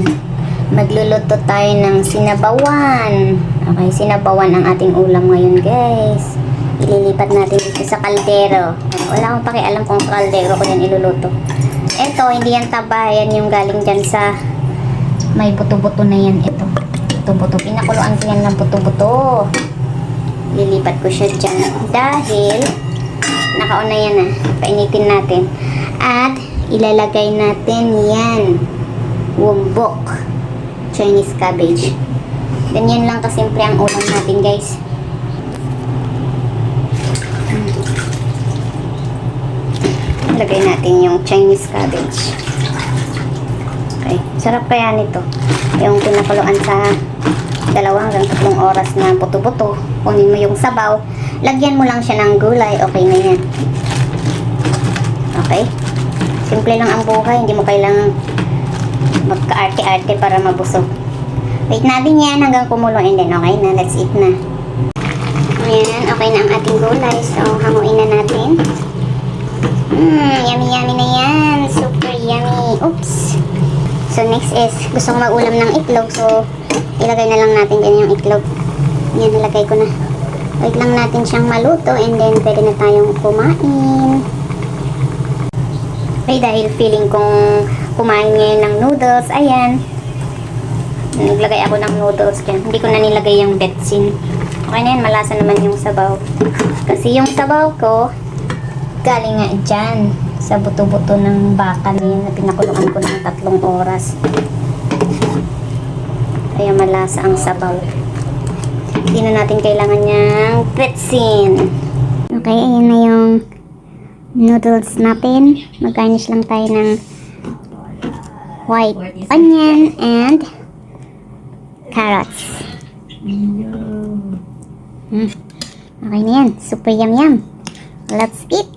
Ayan. Magluluto tayo ng sinabawan. Okay, sinabawan ang ating ulam ngayon, guys. Ililipat natin dito sa kaldero. Wala akong pakialam kung sa kaldero ko yan iluluto. Ito, hindi yan taba. Yan yung galing dyan sa may buto-buto na yan. Ito, buto-buto. Pinakuluan ko yan ng buto-buto. Lilipat ko siya dyan. Dahil, nakauna yan ah. Painitin natin. At, ilalagay natin yan. Wumbok. Chinese cabbage. Ganyan lang kasimple ang ulam natin, guys. Lagay natin yung Chinese cabbage. Okay. Sarap kaya nito. Yung pinakuluan sa 2 hanggang 3 oras na buto-buto. Kunin mo yung sabaw. Lagyan mo lang siya ng gulay. Okay na yan. Okay? Simple lang ang buhay. Hindi mo kailangang magka-arte-arte para mabusog. Wait natin yan hanggang kumulo and then okay na. Let's eat na. Ayan. Okay na ang ating gulay. So, hanguin na natin. Yummy yummy na yan. Super yummy. Oops. So, next is gusto kong mag-ulam ng itlog. So, ilagay na lang natin dyan yung itlog. Yan, nilagay ko na. Wait lang natin siyang maluto and then pwede na tayong kumain. Okay, dahil feeling kong kumain ngayon ng noodles, ayan. Naglagay ako ng noodles dyan. Hindi ko na nilagay yung betsin. Okay na yan, malasa naman yung sabaw. Kasi yung sabaw ko, galing nga dyan sa buto-buto ng baka na yan na pinakuluan ko ng 3 oras. Kaya malasa ang sabaw. Hindi na natin kailangan niyang betsin. Okay, ayan na yung noodles natin. Mag-garnish lang tayo ng white onion and carrots. Okay na yan. Super yum yum. Let's eat.